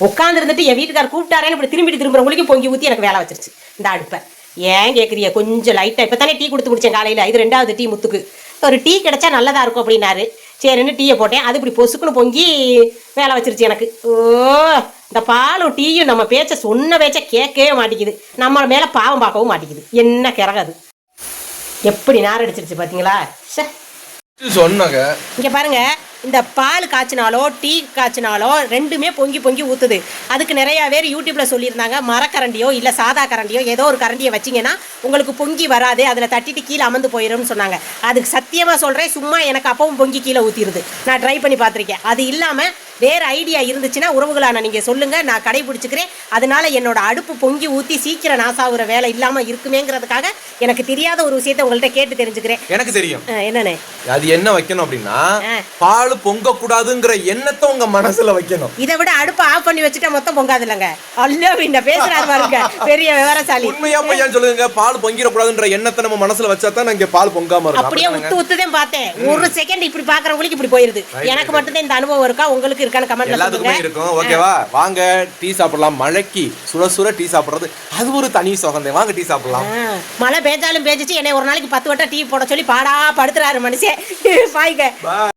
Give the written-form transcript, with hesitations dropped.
உட்காந்து இருந்துட்டு என் வீட்டுக்கார் கூப்பிட்டாரேன்னு இப்படி திரும்புறவங்களுக்கு பொங்கி ஊற்றி எனக்கு வேலை வச்சிருச்சு இந்த அடுப்பை. ஏன் கேட்குறிய கொஞ்சம் லைட்டாக இப்போ தானே டீ கொடுத்து முடிச்சேன் காலையில். இது 2வது டீ முத்துக்கு. ஒரு டீ கிடைச்சா நல்லதாக இருக்கும் அப்படின்னாரு. சரின்னு டீயை போட்டேன். அது இப்படி பொசுக்குன்னு பொங்கி வேலை வச்சிருச்சு எனக்கு. ஓ, இந்த பாலும் டீயும் நம்ம பேச்ச சொன்ன பேச்ச கேட்கவே மாட்டேங்குது. நம்ம மேலே பாவம் பார்க்கவும் மாட்டேங்குது. என்ன கிறகாது எப்படி நார் அடிச்சிருச்சு பார்த்தீங்களா? சொன்னாங்க இங்கே பாருங்க, இந்த பால் காய்ச்சினாலோ டீ காய்ச்சினாலோ ரெண்டுமே பொங்கி பொங்கி ஊற்றுது. அதுக்கு நிறையா பேர் யூடியூப்பில் சொல்லியிருந்தாங்க, மரக்கரண்டியோ இல்லை சாதா கரண்டியோ ஏதோ ஒரு கரண்டியை வச்சிங்கன்னா உங்களுக்கு பொங்கி வராது, அதில் தட்டிட்டு கீழே அமர்ந்து போயிடும்னு சொன்னாங்க. அதுக்கு சத்தியமாக சொல்கிறேன், சும்மா எனக்கு அப்பவும் பொங்கி கீழே ஊற்றிடுது. நான் ட்ரை பண்ணி பார்த்துருக்கேன். அது இல்லாமல் வேறு ஐடியா இருந்துச்சுன்னா உறவுகளான நீங்கள் சொல்லுங்கள், நான் கடைபிடிச்சிக்கிறேன். அதனால என்னோட அடுப்பு பொங்கி ஊற்றி சீக்கிரம் நாசாகிற வேலை இல்லாமல் இருக்குமேங்கிறதுக்காக எனக்கு தெரியாத ஒரு விஷயத்த உங்கள்கிட்ட கேட்டு தெரிஞ்சுக்கிறேன். எனக்கு தெரியும் என்னன்னு. அது என்ன வைக்கணும் அப்படின்னா, பால் பொங்க கூடாதுங்கிற எண்ணத்தை உங்க மனசுல வைக்கணும். இதை விட அடுப்பை ஆஃப் பண்ணி வச்சுட்டா மொத்தம் பொங்காது இல்லைங்க. அல்ல இந்த பேசுறாரு பாருங்க, பெரிய விவரசாலி. உண்மையா பையன் சொல்லுங்க, பால் பொங்கிட கூடாதுன்ற எண்ணத்தை நம்ம மனசுல வச்சா தான் இங்க பால் பொங்காம இருக்கும். அப்படியே உத்துதான் பார்த்தேன். ஒரு செகண்ட் இப்படி பாக்குறவங்களுக்கு இப்படி போயிருது. எனக்கு மட்டும் தான் இந்த அனுபவம் இருக்கா, உங்களுக்கு இருக்கான்னு கமெண்ட்ல எல்லாத்துக்குமே இருக்கும். ஓகேவா, வாங்க டீ சாப்பிடலாம். மழைக்கு சுட சுட டீ சாப்பிடுறது அது ஒரு தனி சுகந்தே. வாங்க டீ சாப்பிடலாம். மழை பேஞ்சாலும் பேஞ்சிச்சு, என்னை ஒரு நாளைக்கு 10 வட்டம் டீ போட சொல்லி பாடா படுத்துறாரு மனுஷன். பாய்ங்க.